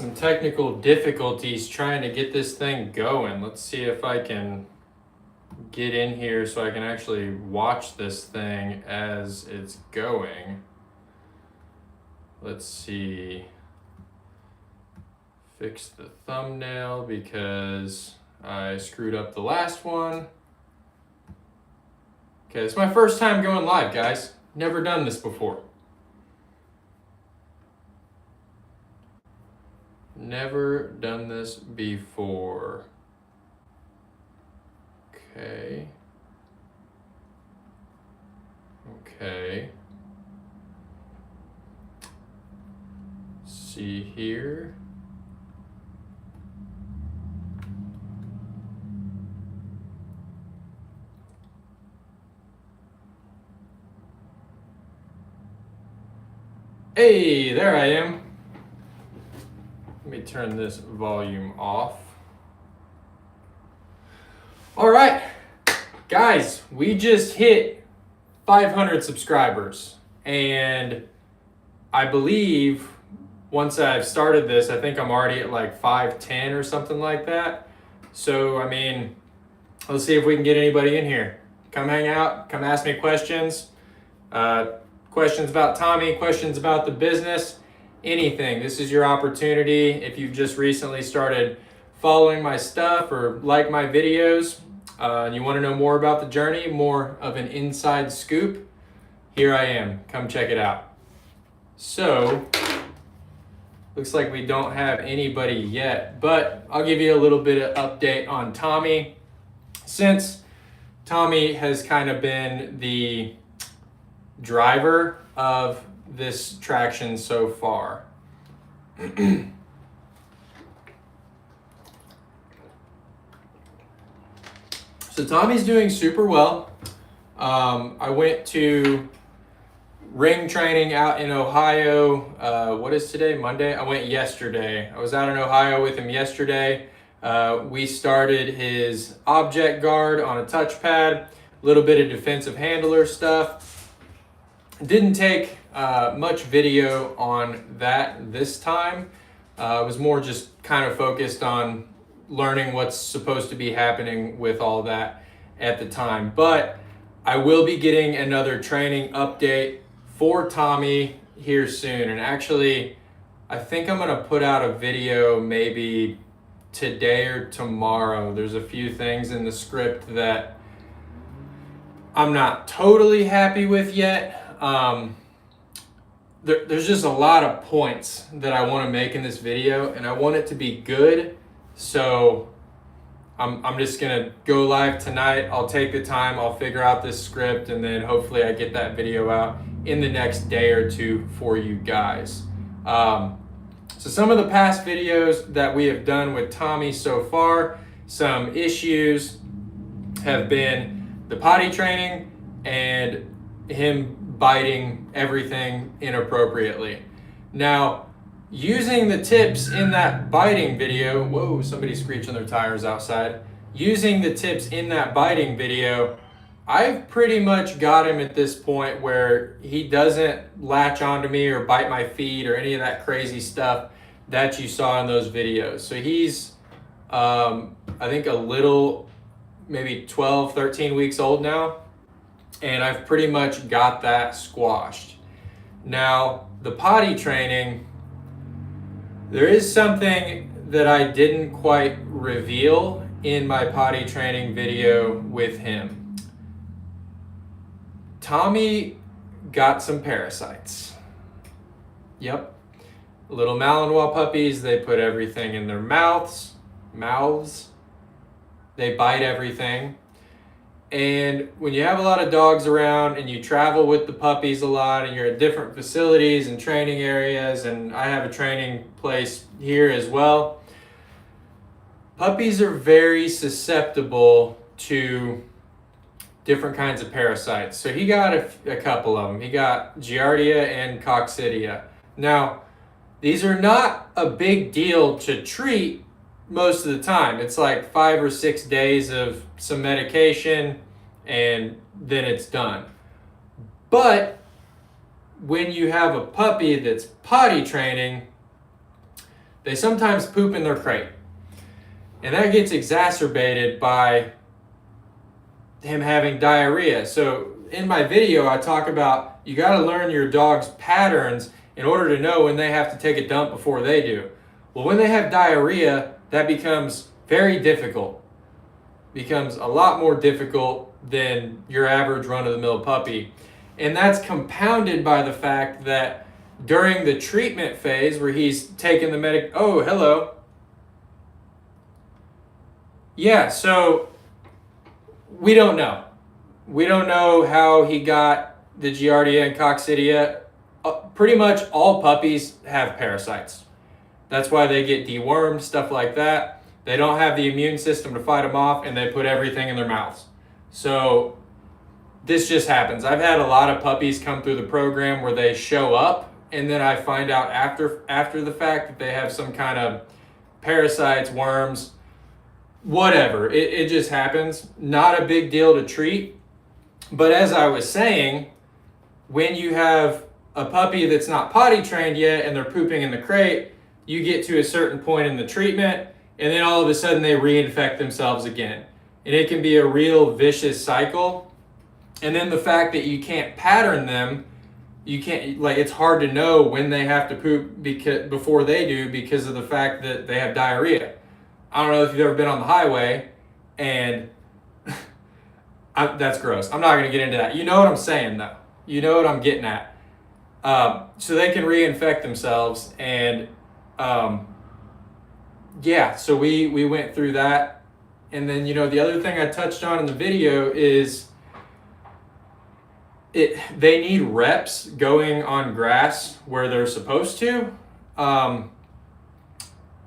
some technical difficulties trying to get this thing going. Let's see if I can get in here so I can actually watch this thing as it's going. Let's see. Fix the thumbnail because I screwed up the last one. Okay, it's my first time going live, guys. Never done this before. Never done this before. Okay. Okay. See here. Hey, there I am. Let me turn this volume off. All right, guys, we just hit 500 subscribers. And I believe once I've started this, I think I'm already at like 510 or something like that. So, I mean, let's see if we can get anybody in here. Come hang out, come ask me questions. Questions about Tommy, questions about the business, anything. This is your opportunity. If you've just recently started following my stuff or like my videos, and you want to know more about the journey, more of an inside scoop, here I am. Come check it out. So, looks like we don't have anybody yet, but I'll give you a little bit of update on Tommy. Since Tommy has kind of been the driver of this traction so far. So Tommy's doing super well. I went to ring training out in Ohio. What is today? Monday? I went yesterday. I was out in Ohio with him yesterday. We started his object guard on a touchpad, a little bit of defensive handler stuff. Didn't take much video on that this time. It was more just kind of focused on learning what's supposed to be happening with all that at the time. But I will be getting another training update for Tommy here soon. And actually, I think I'm gonna put out a video maybe today or tomorrow. There's a few things in the script that I'm not totally happy with yet. There's just a lot of points that I want to make in this video, and I want it to be good. So I'm just gonna go live tonight. I'll take the time, I'll figure out this script, and then hopefully I get that video out in the next day or two for you guys. So some of the past videos that we have done with Tommy so far, some issues have been the potty training and him biting everything inappropriately. Now, using the tips in that biting video, whoa, somebody's screeching their tires outside. Using the tips in that biting video, I've pretty much got him at this point where he doesn't latch onto me or bite my feet or any of that crazy stuff that you saw in those videos. So he's, I think a little, maybe 12, 13 weeks old now. And I've pretty much got that squashed. Now, the potty training, there is something that I didn't quite reveal in my potty training video with him. Tommy got some parasites. Yep. Little Malinois puppies, they put everything in their mouths. They bite everything. And when you have a lot of dogs around and you travel with the puppies a lot and you're at different facilities and training areas, and I have a training place here as well, puppies are very susceptible to different kinds of parasites. So he got a couple of them. He got Giardia and Coccidia. Now, these are not a big deal to treat most of the time. It's like 5 or 6 days of some medication and then it's done. But when you have a puppy that's potty training, they sometimes poop in their crate. And that gets exacerbated by him having diarrhea. So in my video, I talk about you got to learn your dog's patterns in order to know when they have to take a dump before they do. Well, when they have diarrhea, that becomes very difficult. Becomes a lot more difficult than your average run-of-the-mill puppy. And that's compounded by the fact that during the treatment phase where he's taking the oh, hello. Yeah, so we don't know. We don't know how he got the Giardia and Coccidia. Pretty much all puppies have parasites. That's why they get dewormed, stuff like that. They don't have the immune system to fight them off, and they put everything in their mouths. So this just happens. I've had a lot of puppies come through the program where they show up, and then I find out after the fact that they have some kind of parasites, worms, whatever. It just happens. Not a big deal to treat. But as I was saying, when you have a puppy that's not potty trained yet and they're pooping in the crate, you get to a certain point in the treatment and then all of a sudden they reinfect themselves again. And it can be a real vicious cycle. And then the fact that you can't pattern them, you can't, like, it's hard to know when they have to poop before they do because of the fact that they have diarrhea. I don't know if you've ever been on the highway and that's gross. I'm not going to get into that. You know what I'm saying though. You know what I'm getting at. So they can reinfect themselves and yeah, so we went through that. And then, you know, the other thing I touched on in the video is they need reps going on grass where they're supposed to. And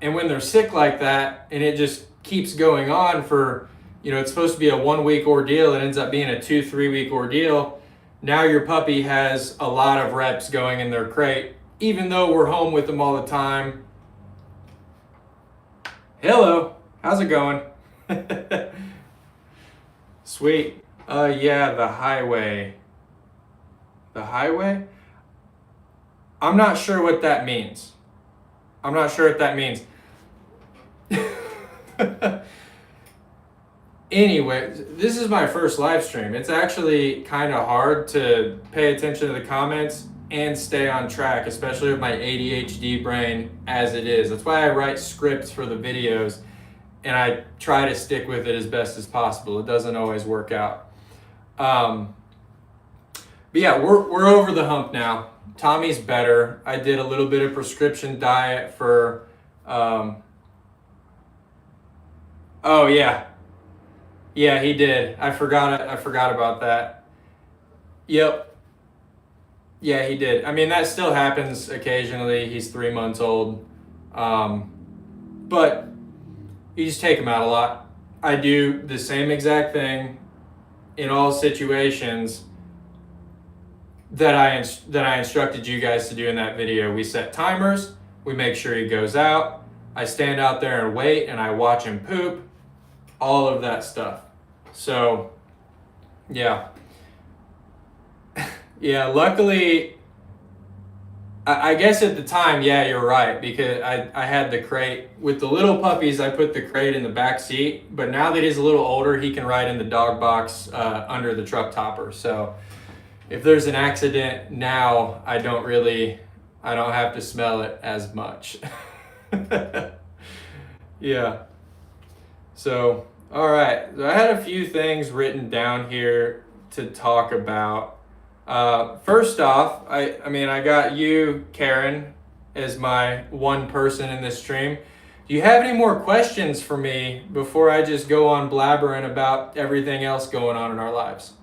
when they're sick like that and it just keeps going on for, you know, it's supposed to be a 1 week ordeal, it ends up being a 2-3 week ordeal. Now your puppy has a lot of reps going in their crate, even though we're home with them all the time. Hello, how's it going? Sweet. Yeah, the highway. The highway? I'm not sure what that means. I'm not sure what that means. Anyway, this is my first live stream. It's actually kind of hard to pay attention to the comments and stay on track, especially with my ADHD brain as it is. That's why I write scripts for the videos and I try to stick with it as best as possible. It doesn't always work out. But yeah, we're over the hump now. Tommy's better. I did a little bit of prescription diet for, oh yeah. Yeah, he did. I forgot about that. Yep. Yeah, he did. I mean, that still happens occasionally. He's 3 months old. But you just take him out a lot. I do the same exact thing in all situations that I instructed you guys to do in that video. We set timers. We make sure he goes out. I stand out there and wait and I watch him poop. All of that stuff. So, yeah. Yeah, luckily, I guess at the time, yeah, you're right, because I had the crate. With the little puppies, I put the crate in the back seat, but now that he's a little older, he can ride in the dog box under the truck topper. So if there's an accident now, I don't have to smell it as much. Yeah. So, all right. So I had a few things written down here to talk about. First off, I mean, I got you, Karen, as my one person in this stream. Do you have any more questions for me before I just go on blabbering about everything else going on in our lives?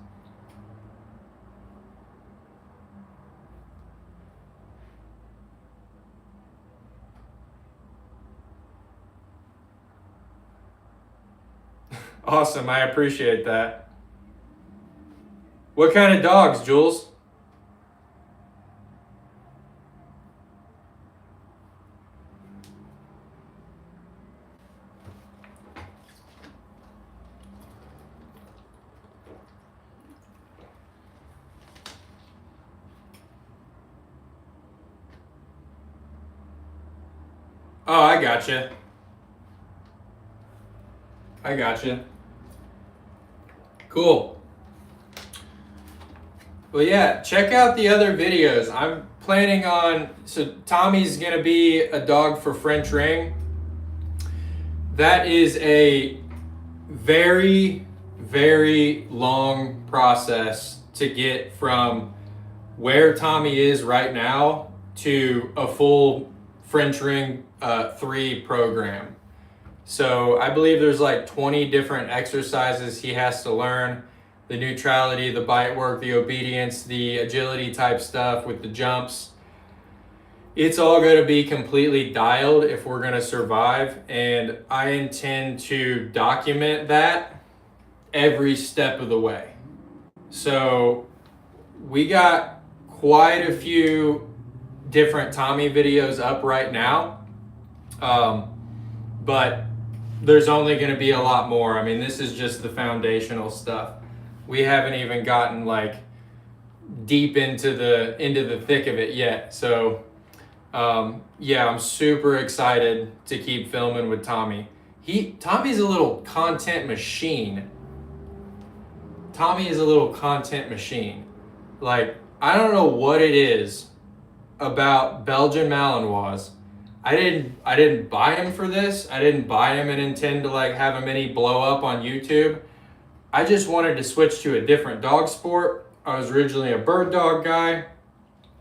Awesome, I appreciate that. What kind of dogs, Jules? Oh, I gotcha. I gotcha. Cool. Well, yeah, check out the other videos. I'm planning on, so Tommy's going to be a dog for French Ring. That is a very, very long process to get from where Tommy is right now to a full French Ring 3 program. So I believe there's like 20 different exercises he has to learn. The neutrality, the bite work, the obedience, the agility type stuff with the jumps. It's all going to be completely dialed if we're going to survive. And I intend to document that every step of the way. So we got quite a few different Tommy videos up right now. But there's only going to be a lot more. I mean, this is just the foundational stuff. We haven't even gotten like deep into the thick of it yet. So yeah, I'm super excited to keep filming with Tommy. Tommy's a little content machine. Tommy is a little content machine. Like, I don't know what it is about Belgian Malinois. I didn't buy him for this. I didn't buy him and intend to like have him any blow up on YouTube. I just wanted to switch to a different dog sport. I was originally a bird dog guy,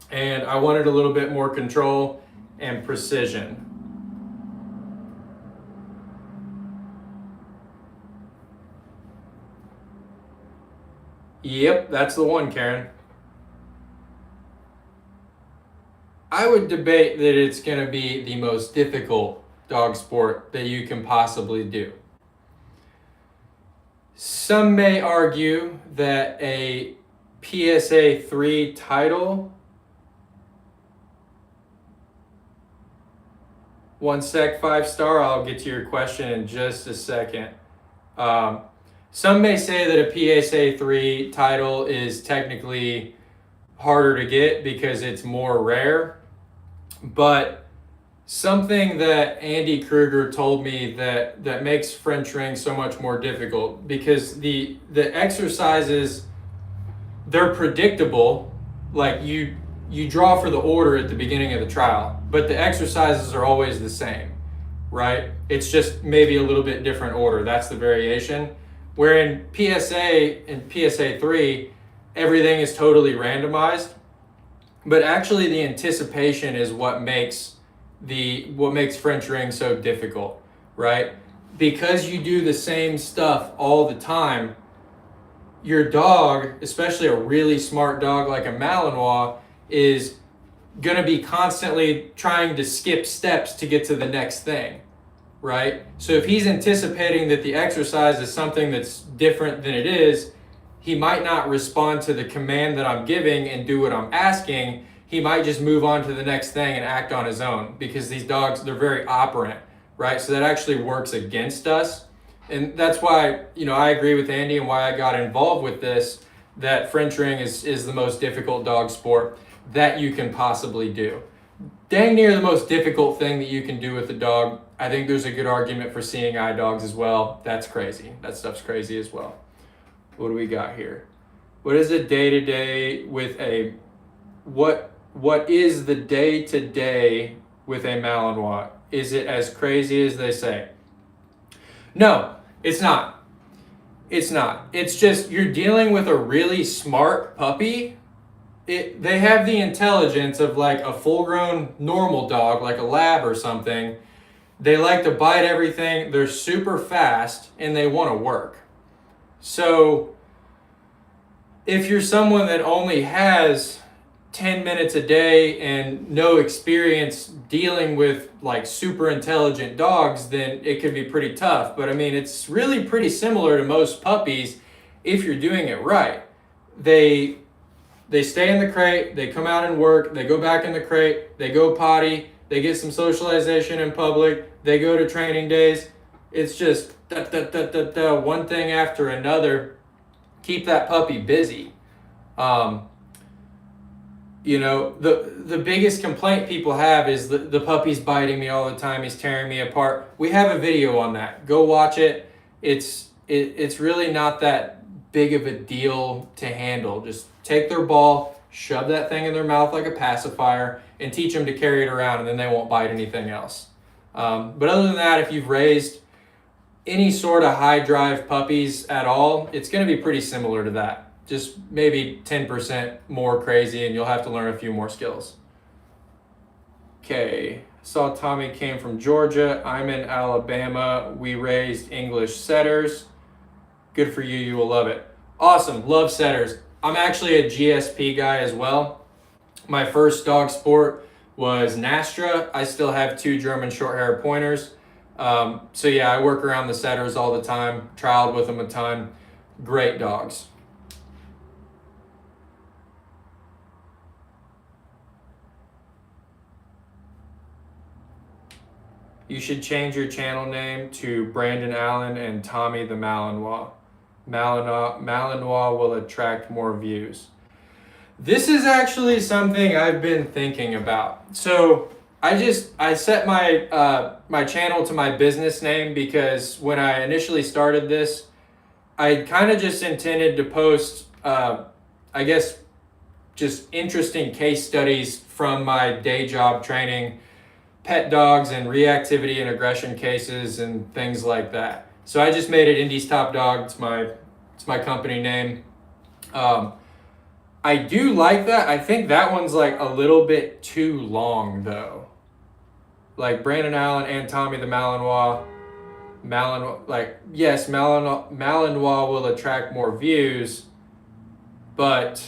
and I wanted a little bit more control and precision. Yep, that's the one, Karen. I would debate that it's going to be the most difficult dog sport that you can possibly do. Some may argue that a PSA 3 title, 1 sec 5-star, I'll get to your question in just a second. Some may say that a PSA 3 title is technically harder to get because it's more rare. But something that Andy Kruger told me that makes French Ring so much more difficult, because the exercises, they're predictable. Like you draw for the order at the beginning of the trial, but the exercises are always the same, right? It's just maybe a little bit different order. That's the variation. Where in PSA and PSA 3, everything is totally randomized. But actually the anticipation is what makes French Ring so difficult, right? Because you do the same stuff all the time, your dog, especially a really smart dog like a Malinois, is going to be constantly trying to skip steps to get to the next thing, right? So if he's anticipating that the exercise is something that's different than it is, he might not respond to the command that I'm giving and do what I'm asking. He might just move on to the next thing and act on his own, because these dogs, they're very operant, right? So that actually works against us. And that's why, I agree with Andy and why I got involved with this, that French Ring is the most difficult dog sport that you can possibly do. Dang near the most difficult thing that you can do with a dog. I think there's a good argument for seeing eye dogs as well. That's crazy. That stuff's crazy as well. What do we got here? What is a day-to-day with a, what is the day-to-day with a Malinois? Is it as crazy as they say? No, it's not. It's not. It's just you're dealing with a really smart puppy. They have the intelligence of like a full-grown normal dog, like a lab or something. They like to bite everything. They're super fast and they want to work. So if you're someone that only has 10 minutes a day and no experience dealing with like super intelligent dogs, then it could be pretty tough. But I mean, it's really pretty similar to most puppies if you're doing it right. They stay in the crate, they come out and work, they go back in the crate, they go potty, they get some socialization in public, they go to training days. It's just one thing after another. Keep that puppy busy. the biggest complaint people have is the puppy's biting me all the time. He's tearing me apart. We have a video on that. Go watch it. It's really not that big of a deal to handle. Just take their ball, shove that thing in their mouth like a pacifier, and teach them to carry it around, and then they won't bite anything else. But other than that, if you've raised any sort of high drive puppies at all, it's going to be pretty similar to that. Just maybe 10% more crazy, and you'll have to learn a few more skills. Okay, saw Tommy came from Georgia. I'm in Alabama. We raised English setters. Good for you. You will love it. Awesome. Love setters. I'm actually a GSP guy as well. My first dog sport was Nastra. I still have 2 German short-haired pointers. So yeah, I work around the setters all the time. Trialed with them a ton. Great dogs. You should change your channel name to Brandon Allen and Tommy the Malinois. Malinois will attract more views. This is actually something I've been thinking about. So I set my channel to my business name because when I initially started this, I kind of just intended to post, I guess, just interesting case studies from my day job training pet dogs and reactivity and aggression cases and things like that. So I just made it Indy's Top Dog. It's my company name. I do like that. I think that one's like a little bit too long though. Like Brandon Allen and Tommy the Malinois. Yes, Malinois will attract more views, but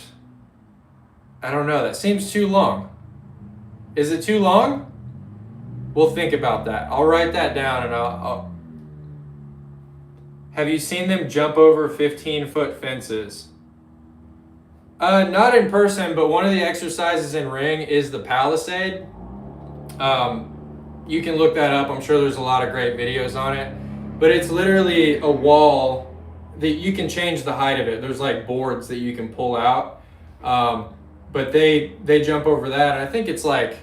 I don't know. That seems too long. Is it too long? We'll think about that. I'll write that down and I'll... Have you seen them jump over 15-foot fences? Not in person, but one of the exercises in ring is the Palisade. You can look that up. I'm sure there's a lot of great videos on it. But it's literally a wall that you can change the height of it. There's like boards that you can pull out. But they jump over that. And I think it's like,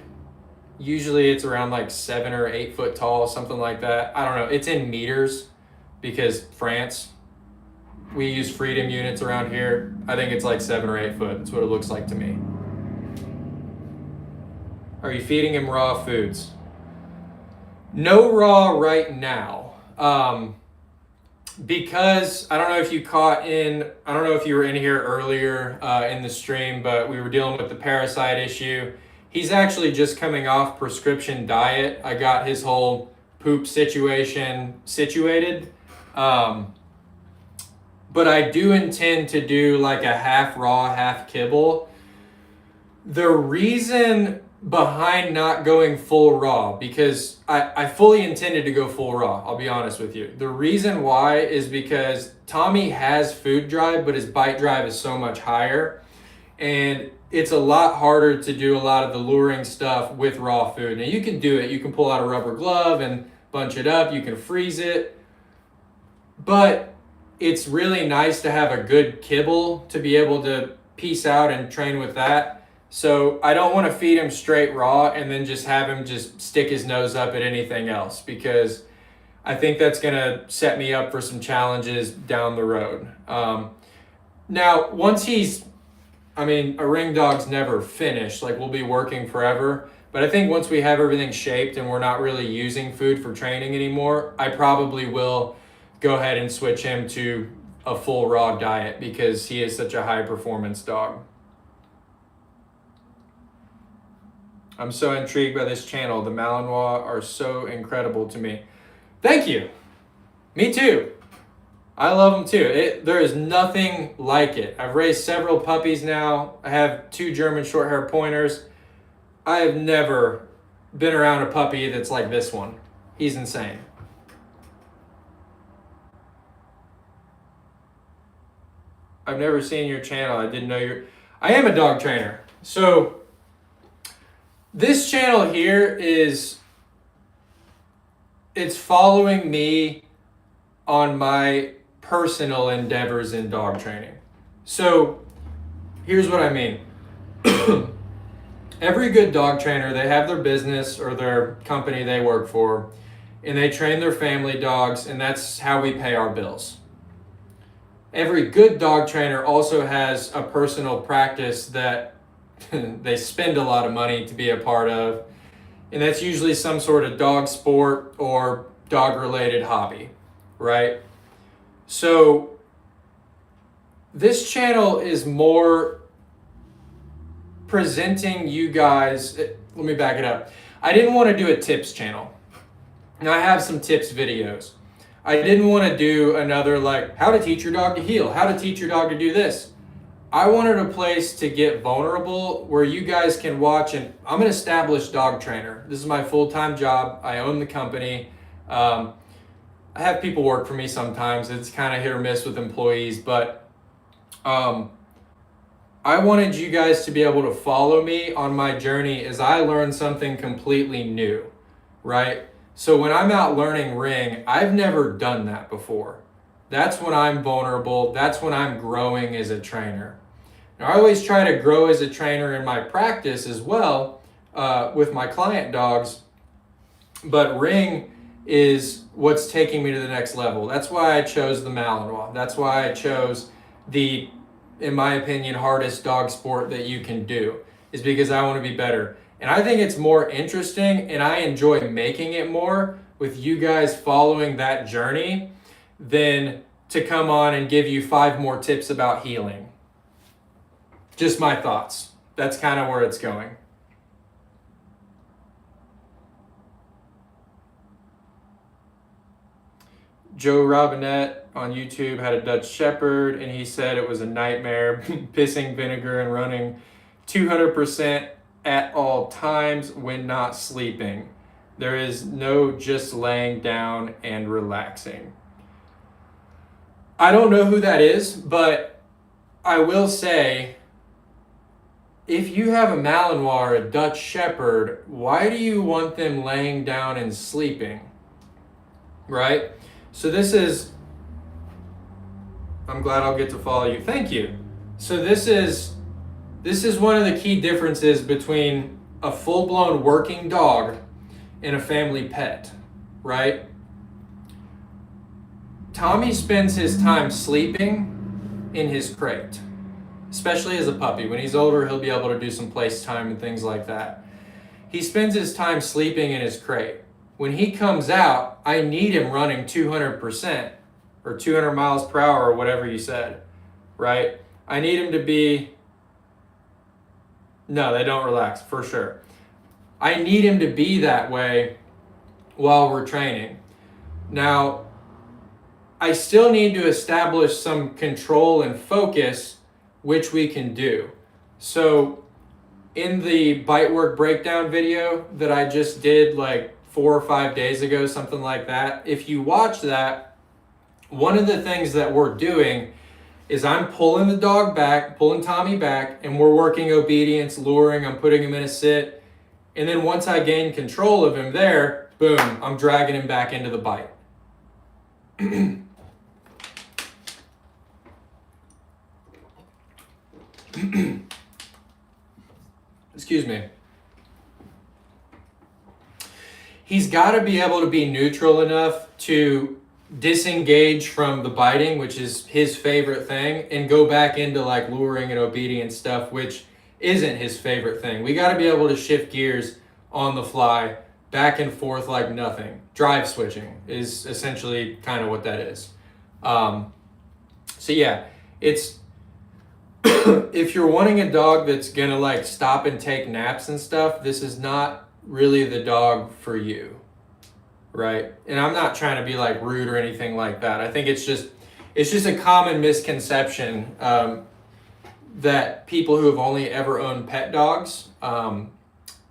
usually it's around like 7 or 8 foot tall, something like that. I don't know. It's in meters because France, we use freedom units around here. I think it's like 7 or 8 foot. That's what it looks like to me. Are you feeding him raw foods? No raw right now. Because I don't know if you were in here earlier in the stream, but we were dealing with the parasite issue. He's actually just coming off prescription diet. I got his whole poop situation situated. But I do intend to do like a half raw, half kibble. The reason behind not going full raw, because I fully intended to go full raw, I'll be honest with you. The reason why is because Tommy has food drive, but his bite drive is so much higher. And it's a lot harder to do a lot of the luring stuff with raw food. Now you can do it. You can pull out a rubber glove and bunch it up. You can freeze it. But it's really nice to have a good kibble to be able to piece out and train with that. So I don't want to feed him straight raw and then just have him just stick his nose up at anything else, because I think that's going to set me up for some challenges down the road. Now, once a ring dog's never finished. Like, we'll be working forever. But I think once we have everything shaped and we're not really using food for training anymore, I probably will go ahead and switch him to a full raw diet because he is such a high performance dog. I'm so intrigued by this channel. The Malinois are so incredible to me. Thank you. Me too. I love them too. There is nothing like it. I've raised several puppies now. I have 2 German short-haired pointers. I have never been around a puppy that's like this one. He's insane. I've never seen your channel. I didn't know I am a dog trainer. So this channel here it's following me on my personal endeavors in dog training. So here's what I mean. every good dog trainer, they have their business or their company they work for, and they train their family dogs, and that's how we pay our bills. Every good dog trainer also has a personal practice that they spend a lot of money to be a part of, and that's usually some sort of dog sport or dog related hobby, right? So this channel is more presenting you guys. Let me back it up. I didn't want to do a tips channel. Now I have some tips videos. I didn't want to do another like how to teach your dog to heel, how to teach your dog to do this. I wanted a place to get vulnerable where you guys can watch, and I'm an established dog trainer. This is my full-time job. I own the company. I have people work for me sometimes. It's kind of hit or miss with employees, but I wanted you guys to be able to follow me on my journey as I learn something completely new, right? So when I'm out learning ring, I've never done that before. That's when I'm vulnerable. That's when I'm growing as a trainer. Now, I always try to grow as a trainer in my practice as well with my client dogs, but ring is what's taking me to the next level. That's why I chose the Malinois. That's why I chose the, in my opinion, hardest dog sport that you can do, is because I want to be better. And I think it's more interesting, and I enjoy making it more with you guys following that journey than to come on and give you 5 more tips about healing. Just my thoughts. That's kind of where it's going. Joe Robinette on YouTube had a Dutch Shepherd, and he said it was a nightmare, pissing vinegar and running 200% at all times when not sleeping. There is no just laying down and relaxing. I don't know who that is, but I will say, if you have a Malinois or a Dutch Shepherd, why do you want them laying down and sleeping? Right? So this is, I'm glad I'll get to follow you. Thank you. So this is one of the key differences between a full-blown working dog and a family pet, right? Tommy spends his time sleeping in his crate, especially as a puppy. When he's older, he'll be able to do some place time and things like that. He spends his time sleeping in his crate. When he comes out, I need him running 200% or 200 miles per hour or whatever you said, right? I need him to be, no, they don't relax, for sure. I need him to be that way while we're training. Now, I still need to establish some control and focus, which we can do. So in the bite work breakdown video that I just did like 4 or 5 days ago, something like that, if you watch that, one of the things that we're doing is I'm pulling the dog back, pulling Tommy back, and we're working obedience, luring, I'm putting him in a sit. And then once I gain control of him there, boom, I'm dragging him back into the bite. Excuse me. He's got to be able to be neutral enough to disengage from the biting, which is his favorite thing, and go back into like luring and obedience stuff, which isn't his favorite thing. We got to be able to shift gears on the fly, back and forth like nothing. Drive switching is essentially kind of what that is. So yeah, it's if you're wanting a dog that's gonna like stop and take naps and stuff, this is not really the dog for you, right? And I'm not trying to be like rude or anything like that. I think it's just a common misconception that people who have only ever owned pet dogs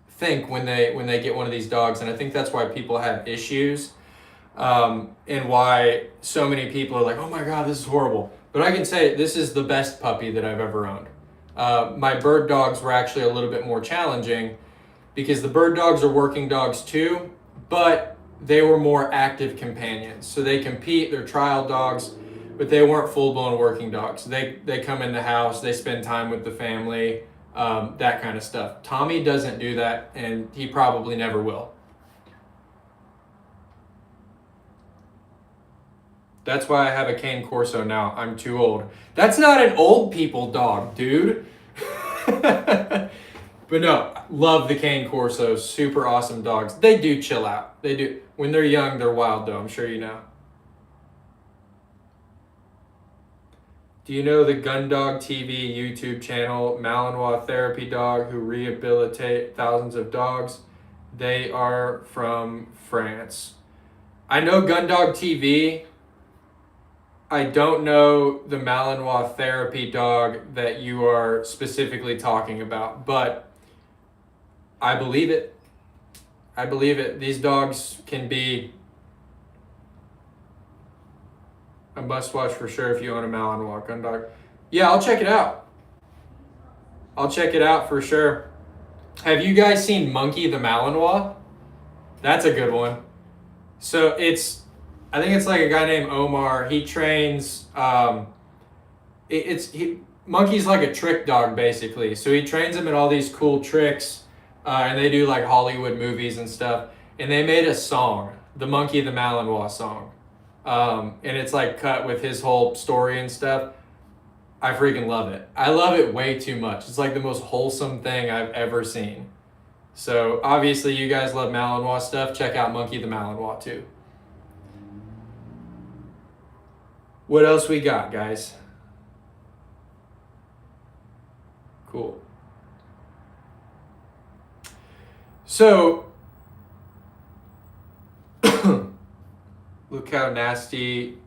think when they get one of these dogs, and I think that's why people have issues and why so many people are like, oh my God, this is horrible. But I can say this is the best puppy that I've ever owned. My bird dogs were actually a little bit more challenging because the bird dogs are working dogs too, but they were more active companions. So they compete, they're trial dogs, but they weren't full-blown working dogs. They come in the house, they spend time with the family. that kind of stuff. Tommy doesn't do that, and he probably never will. That's why I have a cane corso now. I'm too old. That's not an old people dog, dude. But no, love the cane corsos. Super awesome dogs. They do chill out. They do. When they're young, they're wild though. I'm sure you know. Do you know the Gundog TV YouTube channel, Malinois Therapy Dog, who rehabilitate thousands of dogs? They are from France. I know Gundog TV. I don't know the Malinois Therapy Dog that you are specifically talking about, but I believe it. I believe it. These dogs can be a must watch for sure if you own a Malinois Gundog. Yeah, I'll check it out. I'll check it out for sure. Have you guys seen Monkey the Malinois? That's a good one. So I think it's like a guy named Omar. He trains. Monkey's like a trick dog basically. So he trains him in all these cool tricks, and they do like Hollywood movies and stuff. And they made a song, the Monkey the Malinois song, and it's like cut with his whole story and stuff. I freaking love it. I love it way too much. It's like the most wholesome thing I've ever seen. So obviously you guys love Malinois stuff. Check out Monkey the Malinois too. What else we got, guys? Cool. So, look how nasty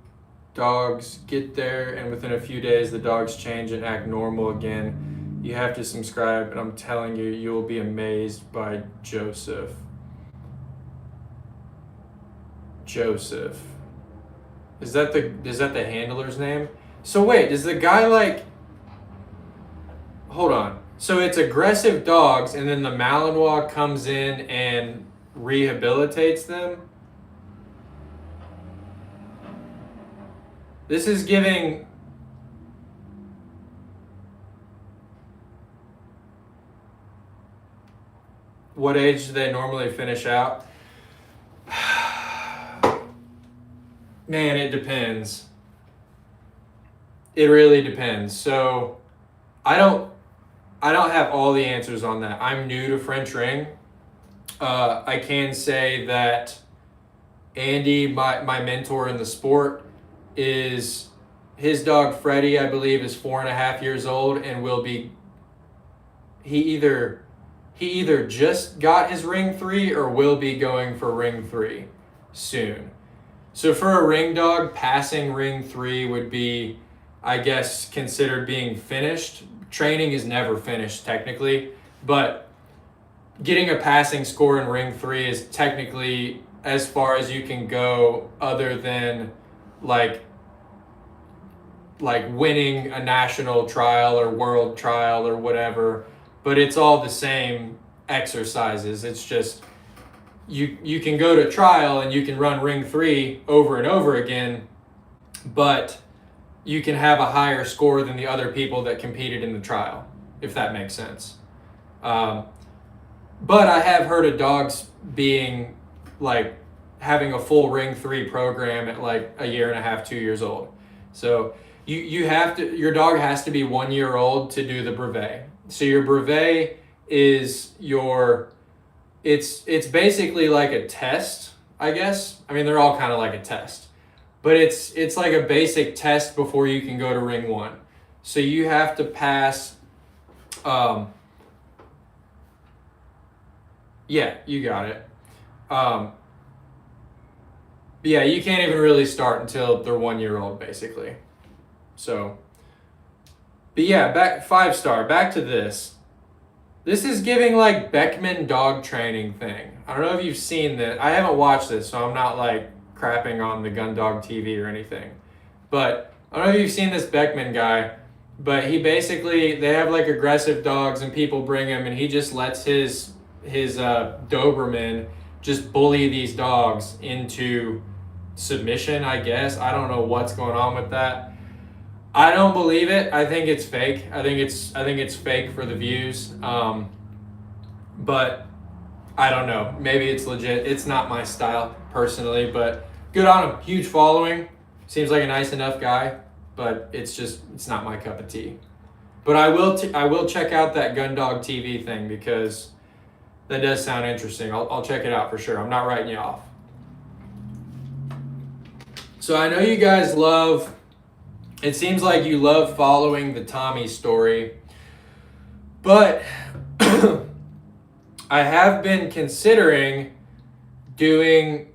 dogs get there, and within a few days the dogs change and act normal again. You have to subscribe, and I'm telling you, you will be amazed by Joseph. Joseph. Is that the handler's name? So wait, does the guy like... Hold on. So it's aggressive dogs, and then the Malinois comes in and rehabilitates them? This is giving... What age do they normally finish out? Man, it depends. It really depends. So I don't have all the answers on that. I'm new to French Ring. I can say that Andy, my mentor in the sport, is his dog Freddie, I believe, is 4.5 years old and will be. He either just got his Ring 3 or will be going for Ring 3 soon. So for a ring dog, passing Ring 3 would be, I guess, considered being finished. Training is never finished technically, but getting a passing score in Ring 3 is technically as far as you can go, other than like winning a national trial or world trial or whatever. But it's all the same exercises. It's just you can go to trial and you can run Ring 3 over and over again, but you can have a higher score than the other people that competed in the trial, if that makes sense. But I have heard of dogs being like having a full Ring 3 program at like 1.5 years, 2 years old. So you have to, your dog has to be 1 year old to do the brevet. So your brevet is it's basically like a test, I guess. I mean, they're all kind of like a test, but it's like a basic test before you can go to Ring 1. So you have to pass, yeah, you got it. Yeah, you can't even really start until they're 1 year old, basically. So, but yeah, back 5-star, back to this. This is giving like Beckman dog training thing. I don't know if you've seen that. I haven't watched this, so I'm not like crapping on the Gundog TV or anything. But I don't know if you've seen this Beckman guy, but he basically, they have like aggressive dogs and people bring him and he just lets his Doberman just bully these dogs into submission, I guess. I don't know what's going on with that. I don't believe it. I think it's fake. I think it's fake for the views. But I don't know. Maybe it's legit. It's not my style personally, but good on him. Huge following. Seems like a nice enough guy, but it's not my cup of tea. But I will check out that Gundog TV thing because that does sound interesting. I'll check it out for sure. I'm not writing you off. So I know you guys love, it seems like you love following the Tommy story, but I have been considering doing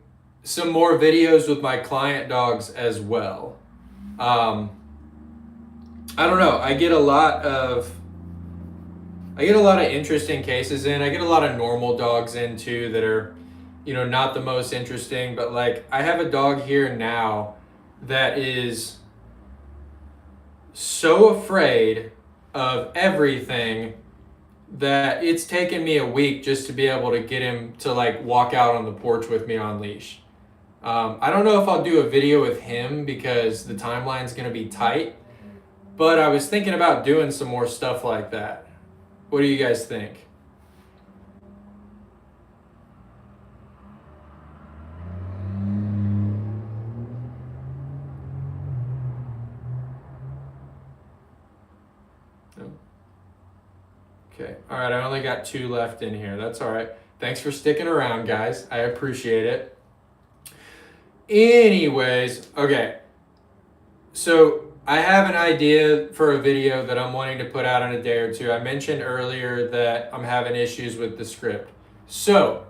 some more videos with my client dogs as well. I don't know. I get a lot of interesting cases in. I get a lot of normal dogs in too that are, not the most interesting, but like I have a dog here now that is so afraid of everything that it's taken me a week just to be able to get him to like walk out on the porch with me on leash. I don't know if I'll do a video with him because the timeline's going to be tight, but I was thinking about doing some more stuff like that. What do you guys think? No? Okay. All right. I only got 2 left in here. That's all right. Thanks for sticking around, guys. I appreciate it. Anyways, okay. So I have an idea for a video that I'm wanting to put out in a day or two. I mentioned earlier that I'm having issues with the script. So,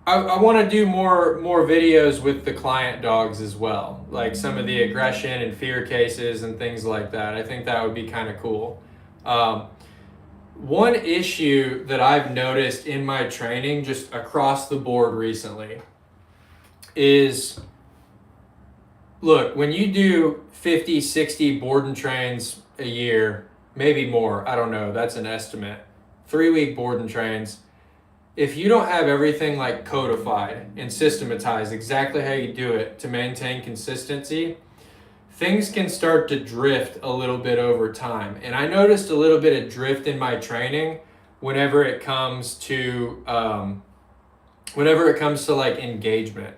I want to do more videos with the client dogs as well, like some of the aggression and fear cases and things like that. I think that would be kind of cool. One issue that I've noticed in my training just across the board recently is, look, when you do 50, 60 board and trains a year, maybe more, I don't know, that's an estimate, 3-week board and trains, if you don't have everything like codified and systematized exactly how you do it to maintain consistency, things can start to drift a little bit over time. And I noticed a little bit of drift in my training whenever it comes to like engagement,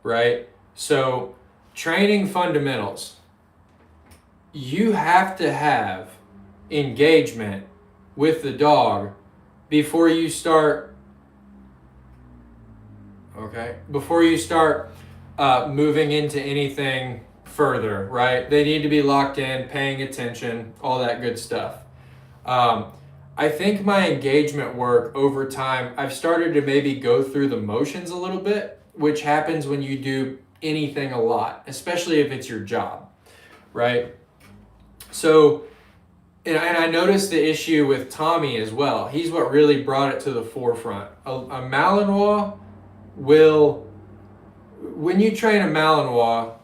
right? So training fundamentals, you have to have engagement with the dog before you start moving into anything further, right? They need to be locked in, paying attention, all that good stuff. I think my engagement work over time, I've started to maybe go through the motions a little bit, which happens when you do anything a lot, especially if it's your job, right? So, and I noticed the issue with Tommy as well. He's what really brought it to the forefront. A Malinois will, when you train a Malinois,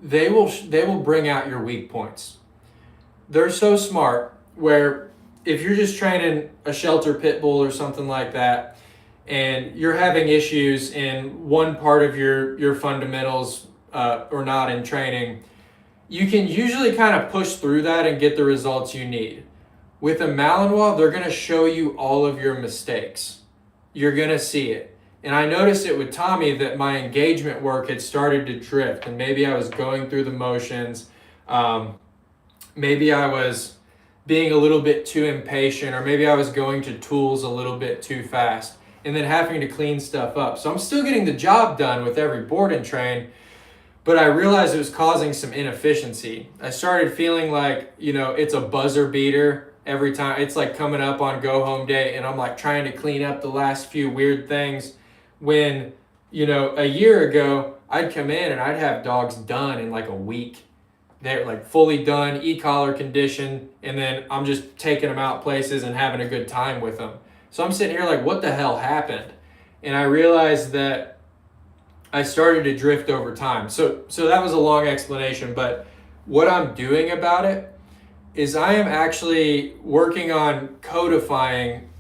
they will bring out your weak points. They're so smart where if you're just training a shelter pit bull or something like that, and you're having issues in one part of your fundamentals or not in training, you can usually kind of push through that and get the results you need. With a Malinois, they're going to show you all of your mistakes. You're going to see it. And I noticed it with Tommy that my engagement work had started to drift, and maybe I was going through the motions. Maybe I was being a little bit too impatient, or maybe I was going to tools a little bit too fast and then having to clean stuff up. So I'm still getting the job done with every board and train, but I realized it was causing some inefficiency. I started feeling like, it's a buzzer beater every time. It's like coming up on go home day and I'm like trying to clean up the last few weird things when, a year ago I'd come in and I'd have dogs done in like a week. They're like fully done, e-collar condition, and then I'm just taking them out places and having a good time with them. So I'm sitting here like, what the hell happened? And I realized that I started to drift over time. So that was a long explanation, but what I'm doing about it is I am actually working on codifying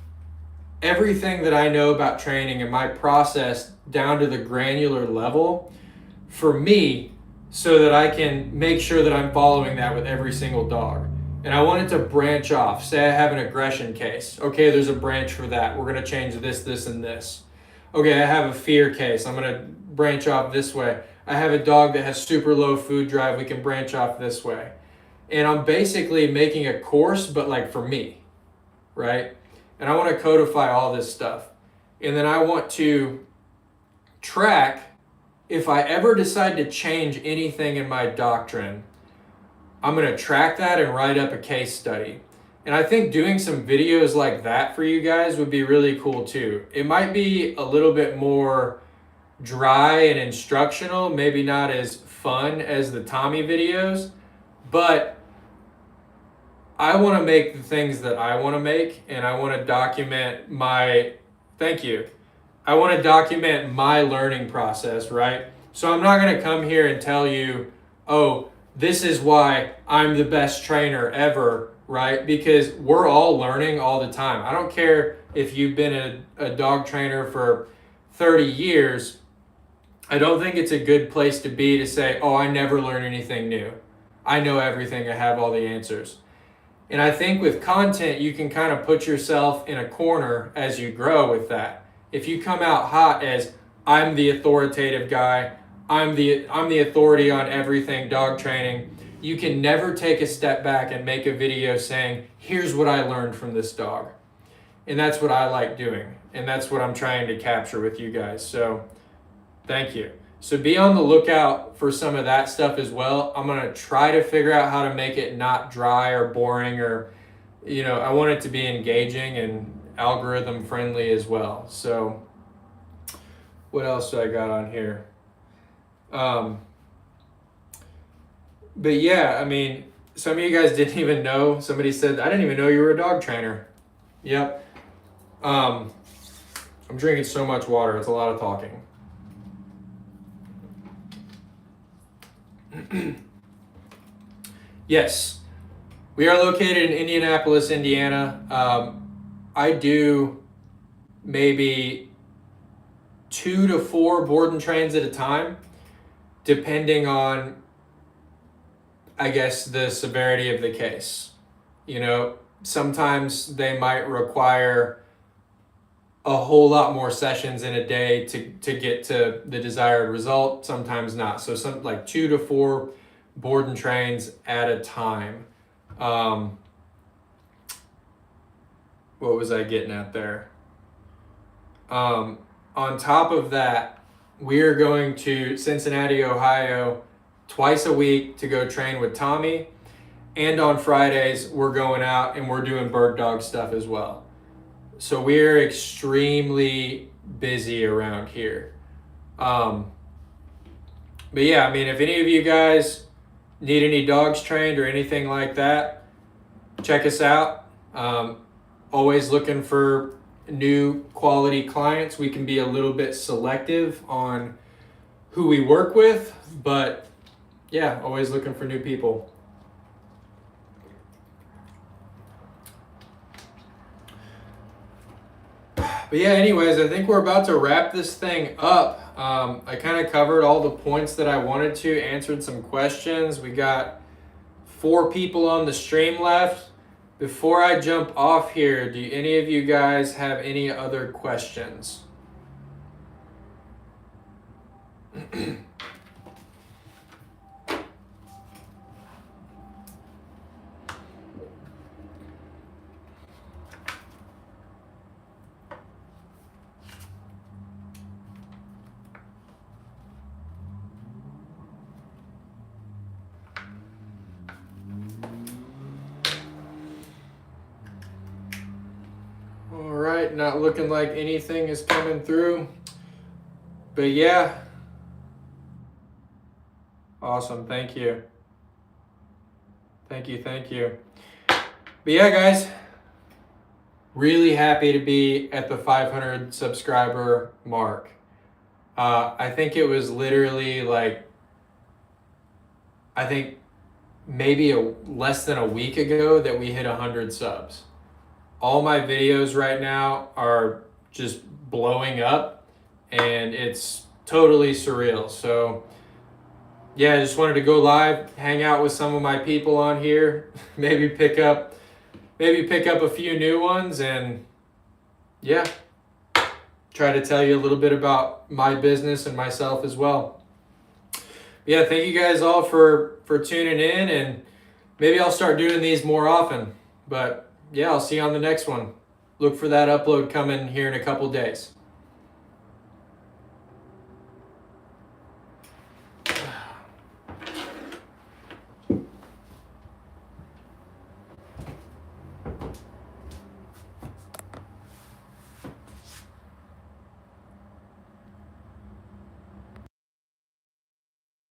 everything that I know about training and my process down to the granular level for me, so that I can make sure that I'm following that with every single dog. And I want it to branch off. Say I have an aggression case. Okay, there's a branch for that. We're going to change this, this, and this. Okay, I have a fear case. I'm going to branch off this way. I have a dog that has super low food drive. We can branch off this way. And I'm basically making a course, but like for me, right? And I want to codify all this stuff. And then I want to track if I ever decide to change anything in my doctrine. I'm going to track that and write up a case study. And I think doing some videos like that for you guys would be really cool too. It might be a little bit more dry and instructional, maybe not as fun as the Tommy videos, but I want to make the things that I want to make, and I want to document my, thank you. I want to document my learning process, right? So I'm not going to come here and tell you, oh, this is why I'm the best trainer ever, right? Because we're all learning all the time. I don't care if you've been a dog trainer for 30 years. I don't think it's a good place to be to say, oh, I never learn anything new. I know everything. I have all the answers. And I think with content, you can kind of put yourself in a corner as you grow with that. If you come out hot as, I'm the authoritative guy, I'm the authority on everything dog training, you can never take a step back and make a video saying, here's what I learned from this dog. And that's what I like doing. And that's what I'm trying to capture with you guys. So thank you. So be on the lookout for some of that stuff as well. I'm going to try to figure out how to make it not dry or boring, or, I want it to be engaging and algorithm friendly as well. So what else do I got on here? But yeah, I mean, some of you guys didn't even know. Somebody said, I didn't even know you were a dog trainer. Yep. I'm drinking so much water. It's a lot of talking. Yes, we are located in Indianapolis, Indiana. I do maybe 2 to 4 board and trains at a time, depending on, I guess, the severity of the case. Sometimes they might require a whole lot more sessions in a day to get to the desired result. Sometimes not. So some like 2 to 4 board and trains at a time. What was I getting at there? On top of that, we're going to Cincinnati, Ohio twice a week to go train with Tommy. And on Fridays, we're going out and we're doing bird dog stuff as well. So we're extremely busy around here. But yeah, I mean, if any of you guys need any dogs trained or anything like that, check us out. Always looking for new quality clients. We can be a little bit selective on who we work with, but yeah, always looking for new people. But yeah, anyways, I think we're about to wrap this thing up. I kind of covered all the points that I wanted to, answered some questions. We got 4 people on the stream left. Before I jump off here, do any of you guys have any other questions? Not looking like anything is coming through, but yeah, awesome. Thank you. But yeah, guys, really happy to be at the 500 subscriber mark. I think it was literally maybe less than a week ago that we hit 100 subs. all my videos right now are just blowing up, and it's totally surreal. So yeah, I just wanted to go live, hang out with some of my people on here, maybe pick up a few new ones, and yeah, try to tell you a little bit about my business and myself as well. Yeah, thank you guys all for tuning in, and maybe I'll start doing these more often. But yeah, I'll see you on the next one. Look for that upload coming here in a couple days.